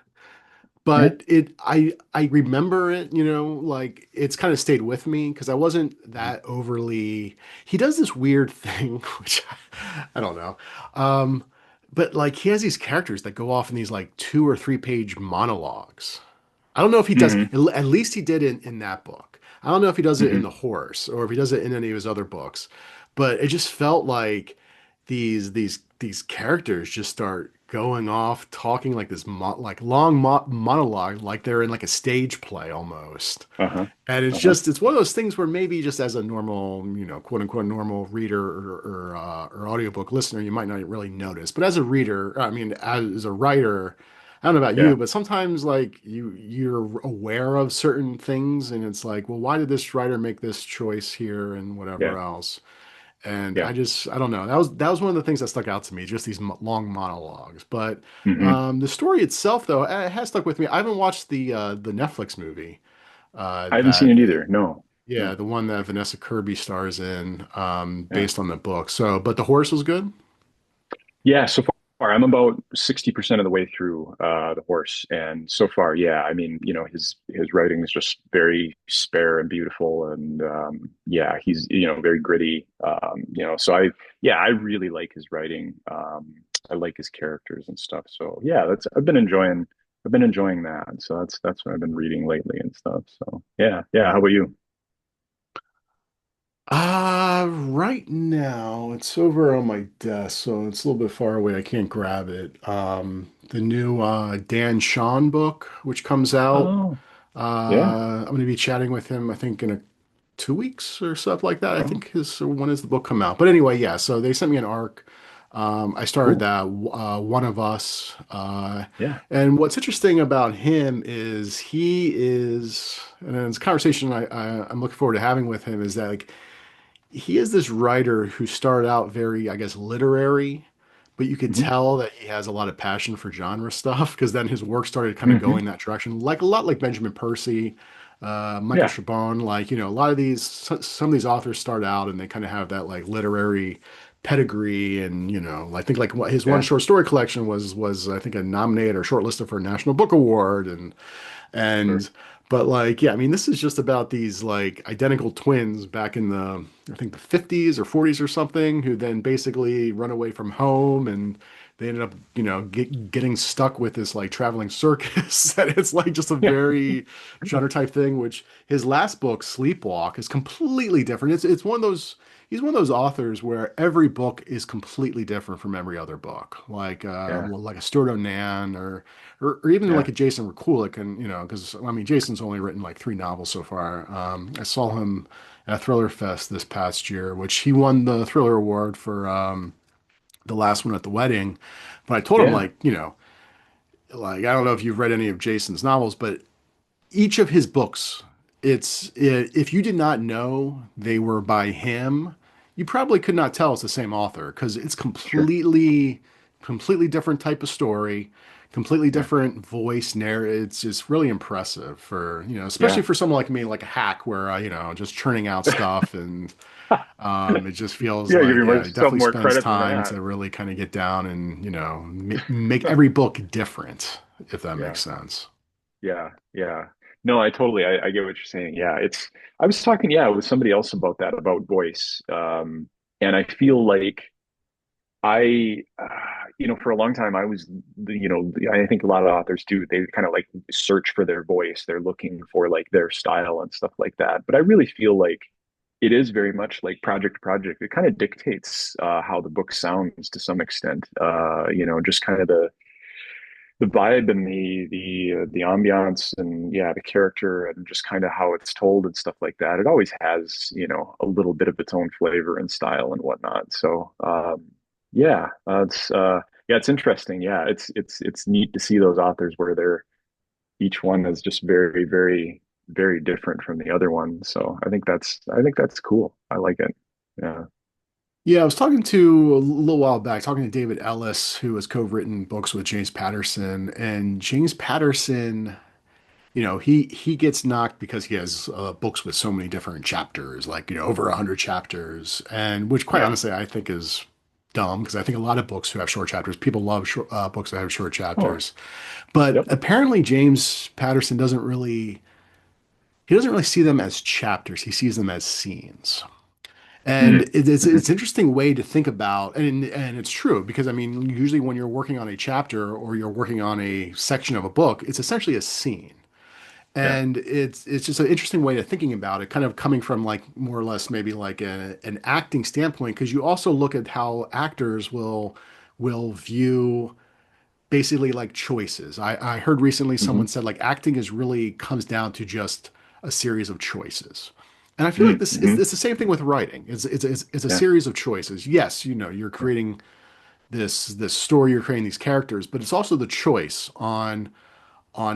Yeah. but I remember it, like it's kind of stayed with me because I wasn't Mhm. that overly he does this weird thing, which I don't know. Um, but like he has these characters that go off in these like 2 or 3 page monologues. I don't know if he does, Hmm. at least he did in that book. I don't know if he does it in Hmm. The Horse or if he does it in any of his other books. but it just felt like these characters just start going off talking like this like long monologue, like they're in like a stage play almost. Uh-huh. And Uh-huh. it's one of those things where maybe just as a normal, quote unquote normal reader or audiobook listener, you might not really notice. But as a reader, I mean, as a writer, I don't know about Yeah. you, but sometimes like you're aware of certain things and it's like, well, why did this writer make this choice here and whatever Yeah. else? And Yeah. I don't know. That was one of the things that stuck out to me, just these long monologues. But Hmm. the story itself, though, it has stuck with me. I haven't watched the Netflix movie I haven't seen that it either. No. yeah, No. the one that Vanessa Kirby stars in, Yeah. based on the book. So, but the horse was good. Yeah, so far I'm about 60% of the way through the horse. And so far, yeah, I mean, his writing is just very spare and beautiful and yeah, he's, very gritty. So I really like his writing. I like his characters and stuff. So yeah, that's I've been enjoying that. So that's what I've been reading lately and stuff. So yeah, yeah. How about you? Right now it's over on my desk, so it's a little bit far away. I can't grab it. The new Dan Shawn book, which comes out. Oh, yeah. I'm going to be chatting with him, I think, in 2 weeks or stuff like that. I Oh, think his when does the book come out? But anyway, yeah. So they sent me an arc. I started cool. that One of Us. Yeah. And what's interesting about him is he is, and it's a conversation I'm looking forward to having with him is that like he is this writer who started out very, I guess, literary, but you could Hmm. tell that he has a lot of passion for genre stuff because then his work started kind of Hmm. going that direction, like a lot like Benjamin Percy, Michael Yeah. Chabon, like, a lot of these, some of these authors start out and they kind of have that like literary pedigree and, I think like his one Yeah. short story collection was I think a nominated or shortlisted for a National Book Award Sure. and but like, yeah, I mean, this is just about these like identical twins back in the, I think the 50s or 40s or something, who then basically run away from home and they ended up, getting stuck with this like traveling circus. And it's like just a Yeah. very genre type thing, which his last book, Sleepwalk, is completely different. It's one of those, he's one of those authors where every book is completely different from every other book, Yeah. well, like a Stuart Onan or even like Yeah. a Jason Rekulic, and because I mean Jason's only written like 3 novels so far. I saw him at Thriller Fest this past year, which he won the Thriller Award for the last one at the wedding. But I told him Yeah. like I don't know if you've read any of Jason's novels, but each of his books, if you did not know they were by him, you probably could not tell it's the same author because it's Sure. completely different type of story, completely Yeah. different voice narrative. It's just really impressive for, especially Yeah. for someone like me, like a hack where just churning out stuff and it just feels Yeah, give like, yeah, it yourself definitely more spends credit than time that. to really kind of get down and, make every book different, if that Yeah. makes sense. Yeah. Yeah. No, I get what you're saying. Yeah. I was talking, yeah, with somebody else about that, about voice. And I feel like for a long time, I think a lot of authors do, they kind of like search for their voice. They're looking for like their style and stuff like that. But I really feel like it is very much like project to project. It kind of dictates how the book sounds to some extent. Just kind of the vibe and the ambiance and yeah, the character and just kind of how it's told and stuff like that. It always has, a little bit of its own flavor and style and whatnot. So yeah, it's interesting. Yeah, it's neat to see those authors where they're each one is just very, very, very different from the other one. So I think that's cool. I like it. Yeah. Yeah, I was talking to a little while back, talking to David Ellis, who has co-written books with James Patterson, and James Patterson, he gets knocked because he has books with so many different chapters, like over 100 chapters, and which, quite Yeah. honestly, I think is dumb because I think a lot of books who have short chapters, people love books that have short Oh, chapters, but yep. apparently James Patterson doesn't really see them as chapters. He sees them as scenes. And Mm. it's Hmm. an interesting way to think about, and it's true because I mean, usually when you're working on a chapter or you're working on a section of a book, it's essentially a scene. Yeah. And it's just an interesting way of thinking about it, kind of coming from like more or less maybe like an acting standpoint, because you also look at how actors will view basically like choices. I heard recently Hmm. someone said like acting is really comes down to just a series of choices. And I feel like this is Mm-hmm. it's the same thing with writing. It's a Yeah. series of choices. Yes, you know, you're Yeah. creating this story, you're creating these characters, but it's also the choice on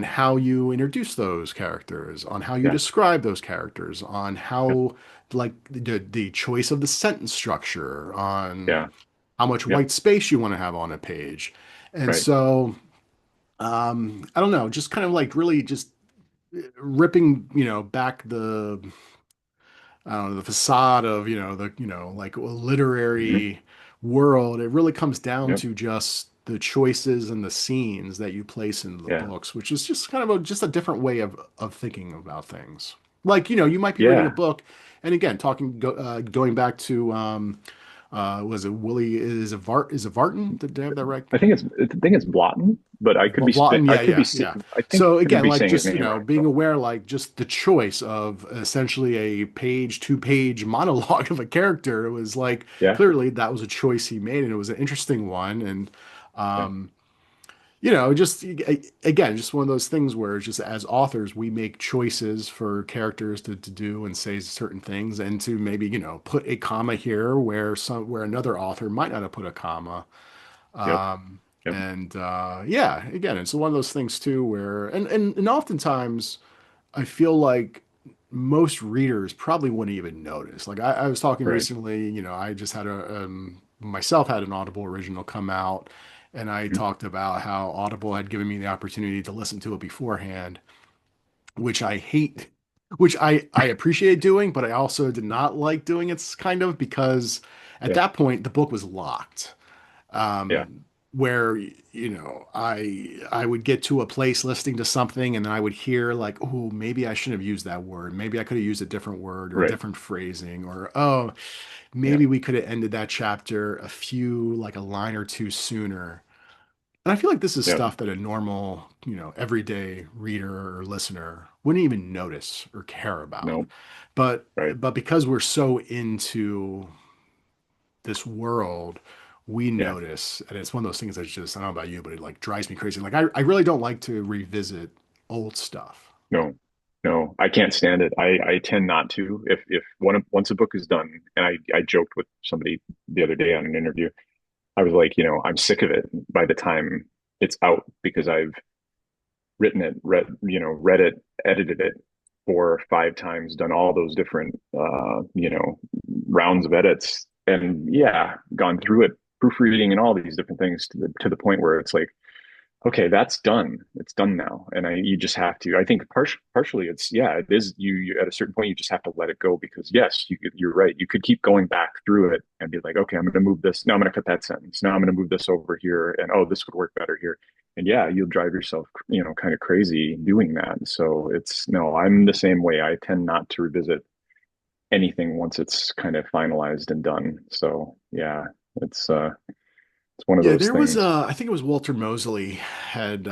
how you introduce those characters, on how you Yeah. describe those characters, on Yep. how like the choice of the sentence structure, on Yeah. how much Yep. white space you want to have on a page. And Right. so I don't know, just kind of like really just ripping, back I don't know, the facade of, like a Hmm. literary world. It really comes down Yep. to just the choices and the scenes that you place in the Yeah. books, which is just kind of just a different way of thinking about things. Like, you might be reading a Yeah. book, and again, going back to was it Willie is it Vartan? Did I have that right? I think it's Blotten, but I could be Lawton, I yeah, could be yeah, yeah. I think So I could again, be like saying his just, name wrong. being So aware, like just the choice of essentially a page, 2 page monologue of a character, it was like yeah. clearly that was a choice he made, and it was an interesting one. And Yeah. um, just again, just one of those things where it's just as authors, we make choices for characters to do and say certain things, and to maybe, put a comma here where another author might not have put a comma. Yep. Um, Yep. and yeah, again, it's one of those things too where, and oftentimes I feel like most readers probably wouldn't even notice. Like I was talking Right. recently, I just had myself had an Audible original come out, and I Mhm. talked about how Audible had given me the opportunity to listen to it beforehand, which I hate, which I appreciate doing, but I also did not like doing it kind of because at Yeah. that point the book was locked, Yeah. where I would get to a place listening to something, and then I would hear like, oh, maybe I shouldn't have used that word, maybe I could have used a different word or a Right. different phrasing, or oh, Yeah. maybe we could have ended that chapter like a line or two sooner. And I feel like this is Yeah. stuff that a normal, everyday reader or listener wouldn't even notice or care about. No. but Right. but because we're so into this world, we Yeah. notice, and it's one of those things that's just, I don't know about you, but it like drives me crazy. Like I really don't like to revisit old stuff. No. No. I can't stand it. I tend not to. If once a book is done, and I joked with somebody the other day on an interview, I was like, I'm sick of it by the time it's out because I've written it, read it, edited it 4 or 5 times, done all those different, rounds of edits, and yeah, gone through it, proofreading and all these different things to the point where it's like, okay, that's done. It's done now, and you just have to. I think partially, it's yeah, it is. You at a certain point, you just have to let it go because yes, you're right. You could keep going back through it and be like, okay, I'm going to move this. Now I'm going to cut that sentence. Now I'm going to move this over here, and oh, this would work better here. And yeah, you'll drive yourself, kind of crazy doing that. So it's no, I'm the same way. I tend not to revisit anything once it's kind of finalized and done. So yeah, it's one of Yeah, those there was things. I think it was Walter Mosley had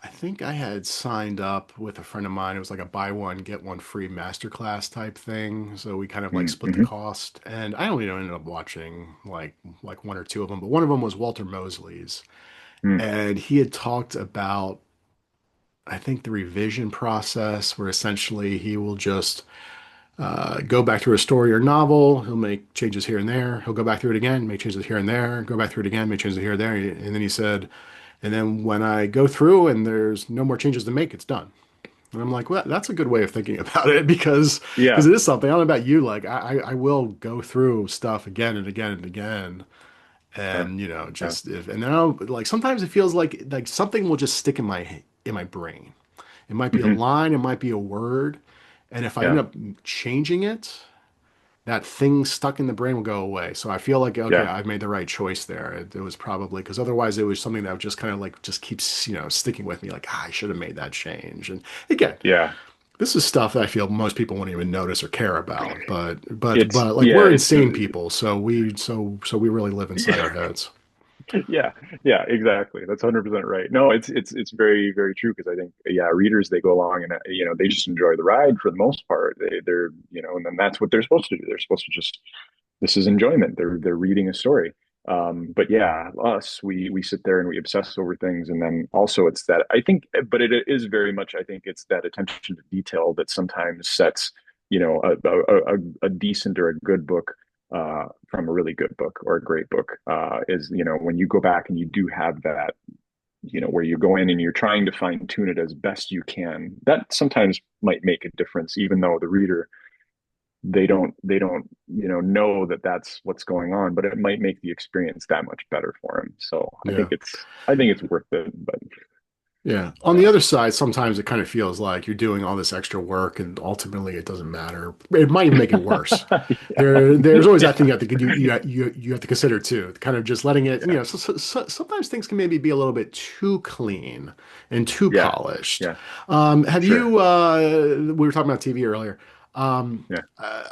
I think I had signed up with a friend of mine. It was like a buy one get one free masterclass type thing. So we kind of like split the Mm-hmm. cost, and I only ended up watching like one or two of them, but one of them was Walter Mosley's, Mm. and he had talked about, I think, the revision process, where essentially he will just go back through a story or novel. He'll make changes here and there. He'll go back through it again, make changes here and there, go back through it again, make changes here and there. And then he said, and then when I go through and there's no more changes to make, it's done. And I'm like, well, that's a good way of thinking about it, because Yeah. it is something. I don't know about you. Like I will go through stuff again and again and again. Sure. And Yeah. just if and then I'll, like sometimes it feels like something will just stick in my brain. It might be a Hmm. line, it might be a word. And if I end Yeah. up changing it, that thing stuck in the brain will go away. So I feel like, okay, Yeah. I've made the right choice there. It was probably because otherwise it was something that would just kind of like just keeps, sticking with me. Like, I should have made that change. And again, Yeah. this is stuff that I feel most people won't even notice or care about. But It's like yeah, we're it's insane people, so we really live inside our heads. Yeah, yeah, exactly. That's 100% right. No, it's very very true because I think yeah, readers they go along and they just enjoy the ride for the most part. They're and then that's what they're supposed to do. They're supposed to just this is enjoyment. They're reading a story. But yeah, us we sit there and we obsess over things, and then also it's that I think, but it is very much I think it's that attention to detail that sometimes sets a decent or a good book from a really good book or a great book is when you go back and you do have that where you go in and you're trying to fine tune it as best you can. That sometimes might make a difference, even though the reader they don't know that that's what's going on, but it might make the experience that much better for him. So Yeah. I think it's worth it. But Yeah. On the other side, sometimes it kind of feels like you're doing all this extra work and ultimately it doesn't matter. It might even make it worse. yeah, There's always that thing yeah, you have to consider too, kind of just letting it, yeah, sometimes things can maybe be a little bit too clean and too yeah, polished. yeah, Have sure, you, we were talking about TV earlier. yeah.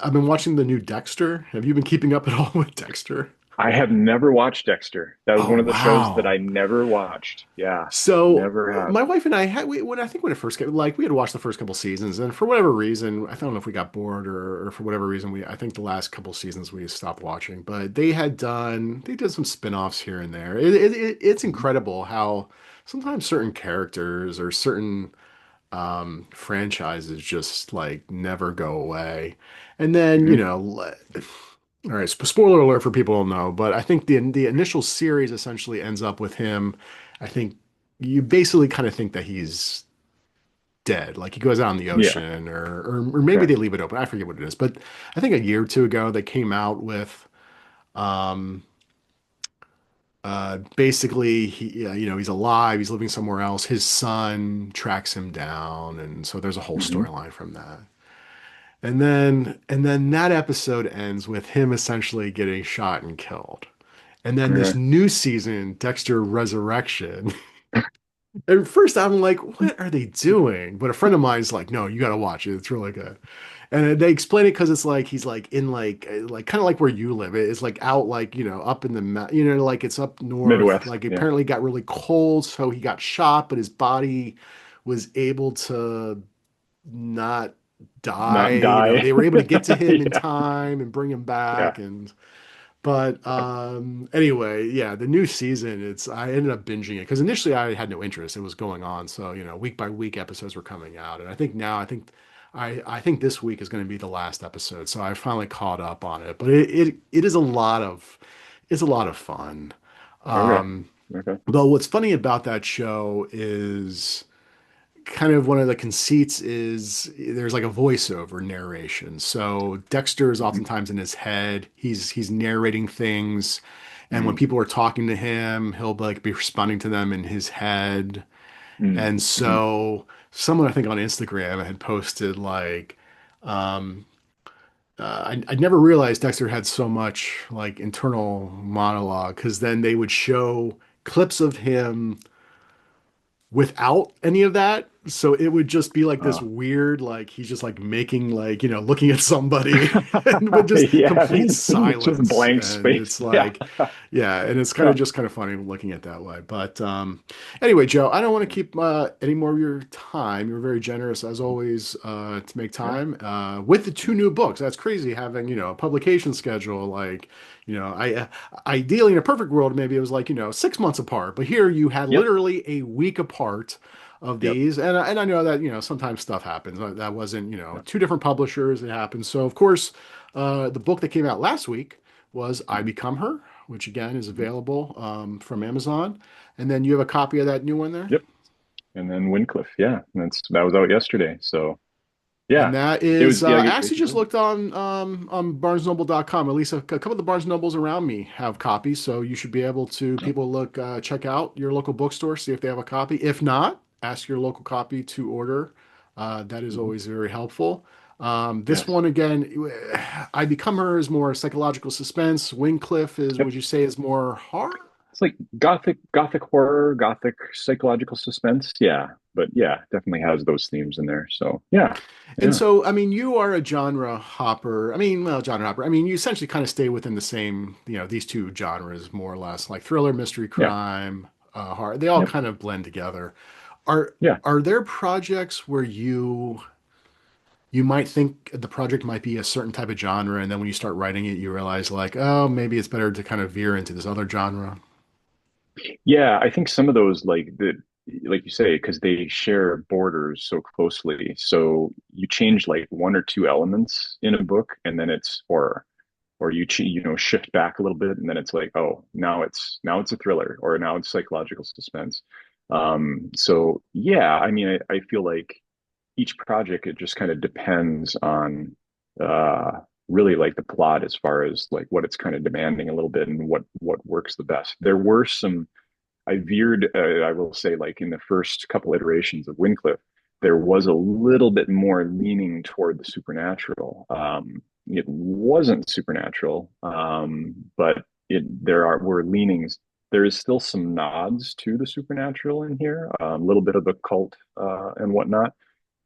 I've been watching the new Dexter. Have you been keeping up at all with Dexter? I have never watched Dexter. That was Oh, one of the shows that wow. I never watched. Yeah, So never have. my wife and I had when I think when it first came, like we had watched the first couple seasons, and for whatever reason, I don't know if we got bored or for whatever reason I think the last couple seasons we stopped watching. But they did some spin-offs here and there. It's Mhm. incredible how sometimes certain characters or certain franchises just like never go away. And then, Mhm. all right, spoiler alert for people who know, but I think the initial series essentially ends up with him. I think you basically kind of think that he's dead, like he goes out in the Yeah. ocean, or maybe Okay. they leave it open. I forget what it is, but I think a year or two ago they came out with um, basically he's alive, he's living somewhere else. His son tracks him down, and so there's a whole Hmm. storyline from that. And then that episode ends with him essentially getting shot and killed. And then this Okay. new season, Dexter Resurrection. At first, I'm like, what are they doing? But a friend of mine's like, no, you got to watch it. It's really good. And they explain it because it's like he's like in like kind of like where you live. It's like out like up in the like it's up north. Midwest. Like it Yeah. apparently got really cold, so he got shot, but his body was able to not die. Not die. They were able to get to him in Yeah. time and bring him Yeah. back. And but anyway, yeah, the new season, it's I ended up binging it because initially I had no interest. It was going on, so week by week episodes were coming out, and I think now I think this week is going to be the last episode, so I finally caught up on it. But it is a lot of it's a lot of fun. Okay. Um, Okay. though what's funny about that show is kind of one of the conceits is there's like a voiceover narration. So Dexter is Hmm. oftentimes in his head. He's narrating things, and when Mm. people are talking to him, he'll like be responding to them in his head. Mm. And Hmm. so someone I think on Instagram had posted like um I never realized Dexter had so much like internal monologue because then they would show clips of him without any of that. So it would just be like this Oh. weird, like he's just like making like, looking at somebody and with just Yeah. complete Just silence. blank And space. it's Yeah. like, yeah, and it's kind of Huh. just kind of funny looking at that way. But anyway, Joe, I don't want to keep any more of your time. You're very generous as always to make Yeah. time with the two new books. That's crazy having, a publication schedule like, I ideally in a perfect world, maybe it was like, 6 months apart, but here you had Yep. literally a week apart of Yep. these. And I know that, sometimes stuff happens. That wasn't, Yeah. two different publishers. It happens. So of course, the book that came out last week was I Hmm. Become Her, which again is Hmm. available from Amazon. And then you have a copy of that new one there. Yep. And then WYNDCLYFFE. Yeah. That was out yesterday. So And yeah, that it is, was. Yeah. I Like actually you just said. looked on BarnesNoble.com. At least a couple of the Barnes Nobles around me have copies, so you should be able to Yep. people look check out your local bookstore, see if they have a copy. If not, ask your local copy to order. That is Hmm. always very helpful. This Yes. one again, I Become Her is more psychological suspense. Wingcliff is, Yep. would you say, is more horror? it's like gothic horror, gothic psychological suspense. Yeah, but yeah, definitely has those themes in there. So yeah, And yeah, so, I mean, you are a genre hopper. I mean, well, genre hopper. I mean, you essentially kind of stay within the same, these two genres more or less, like thriller, mystery, yeah, crime, horror. They all yep, kind of blend together. Are yeah. are there projects where you might think the project might be a certain type of genre, and then when you start writing it, you realize like, oh, maybe it's better to kind of veer into this other genre? Yeah, I think some of those like you say, because they share borders so closely. So you change like one or two elements in a book, and then it's horror. Or shift back a little bit, and then it's like, oh, now it's a thriller, or now it's psychological suspense. So yeah, I mean, I feel like each project it just kind of depends on uh really like the plot as far as like what it's kind of demanding a little bit and what works the best. There were some I veered, I will say, like in the first couple iterations of Wyndcliffe, there was a little bit more leaning toward the supernatural. It wasn't supernatural, but there were leanings. There is still some nods to the supernatural in here, a little bit of the cult and whatnot.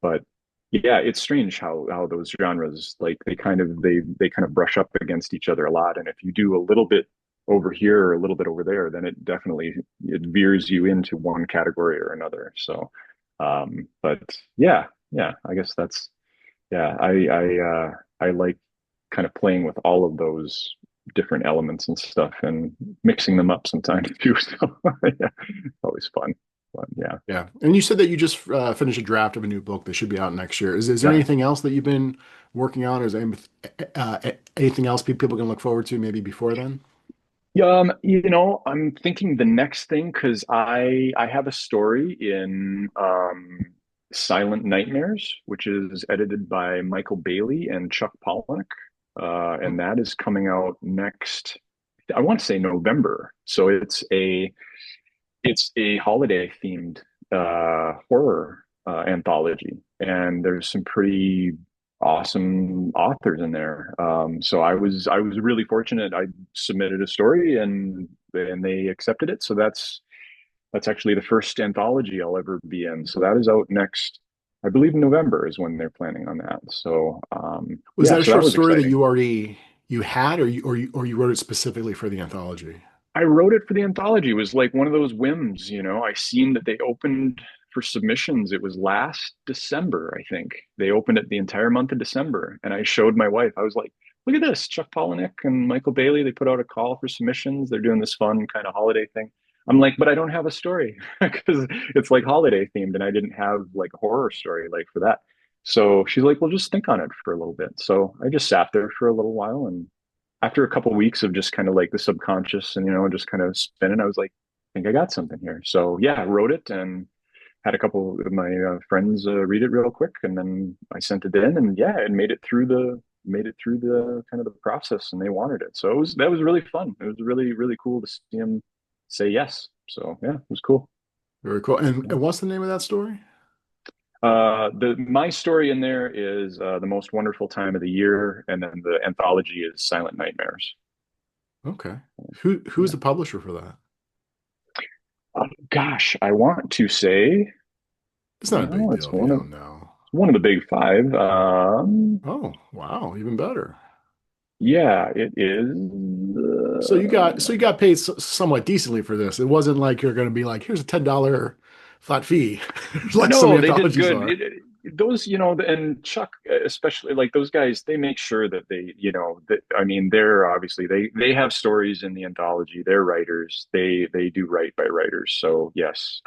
But yeah, it's strange how those genres like they kind of brush up against each other a lot. And if you do a little bit over here or a little bit over there, then it veers you into one category or another. So, but yeah, I guess that's yeah. I like kind of playing with all of those different elements and stuff and mixing them up sometimes too. So yeah, it's always fun. But yeah, Yeah. And you said that you just finished a draft of a new book that should be out next year. Is there yeah. anything else that you've been working on, or is there anything else people can look forward to maybe before then? Yeah, I'm thinking the next thing because I have a story in Silent Nightmares, which is edited by Michael Bailey and Chuck Palahniuk, Oh, and that is coming out next. I want to say November. So it's a holiday themed horror anthology, and there's some pretty awesome authors in there. So I was really fortunate. I submitted a story and they accepted it. So that's actually the first anthology I'll ever be in. So that is out next. I believe November is when they're planning on that. So was yeah, that a so that short was story that exciting. you had, or you wrote it specifically for the anthology? I wrote it for the anthology. It was like one of those whims, I seen that they opened for submissions. It was last December, I think. They opened it the entire month of December. And I showed my wife. I was like, look at this. Chuck Palahniuk and Michael Bailey, they put out a call for submissions. They're doing this fun kind of holiday thing. I'm like, but I don't have a story because it's like holiday themed and I didn't have like a horror story like for that. So she's like, well, just think on it for a little bit. So I just sat there for a little while and after a couple of weeks of just kind of like the subconscious and just kind of spinning, I was like, I think I got something here. So yeah, I wrote it and had a couple of my friends read it real quick, and then I sent it in, and yeah, it made it through the kind of the process, and they wanted it. So that was really fun. It was really really cool to see them say yes. So yeah, it was cool. Very cool. And, Yeah. and what's the name of that story? The my story in there is the most wonderful time of the year, and then the anthology is Silent Nightmares. Okay. Who's Yeah. the publisher for that? Gosh, I want to say, It's not a big it's deal if you one of don't know. one of the big five. Oh, wow, even better. Yeah, it is. So you got paid somewhat decently for this. It wasn't like you're going to be like, here's a $10 flat fee, like some No, they did anthologies good. are. Those, and Chuck, especially like those guys, they make sure that that I mean, they're obviously they have stories in the anthology. They're writers. They do write by writers. So yes,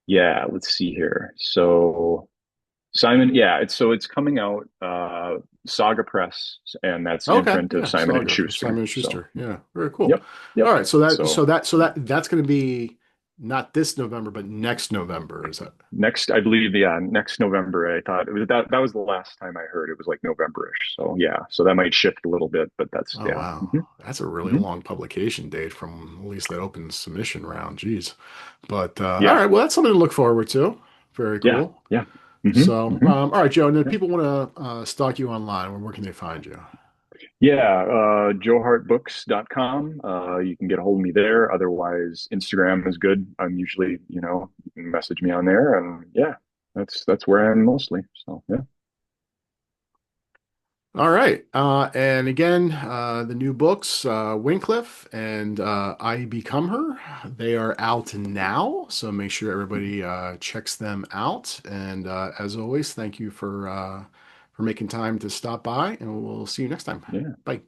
yeah. Let's see here. So Simon, yeah, it's coming out Saga Press, and that's the Okay, imprint of yeah, Simon and Saga from Schuster. Simon and So Schuster. Yeah, very cool. yep, yep. All right, so that so So that so that that's going to be not this November, but next November. Is that? next, I believe, yeah, next November. I thought it was that was the last time I heard it was like November-ish. So yeah, so that might shift a little bit, but that's Oh yeah. wow, that's a really Hmm. long publication date from at least that open submission round. Jeez, but all Yeah, right, well that's something to look forward to. Very yeah, cool. yeah. Hmm. So Hmm. all right, Joe, and if people want to stalk you online, where can they find you? Yeah, joehartbooks.com. You can get a hold of me there. Otherwise, Instagram is good. I'm usually, you can message me on there, and yeah, that's where I am mostly. So yeah, All right. And again, the new books, Wyncliffe and I Become Her, they are out now. So make sure everybody checks them out. And as always, thank you for making time to stop by, and we'll see you next time. yeah. Bye.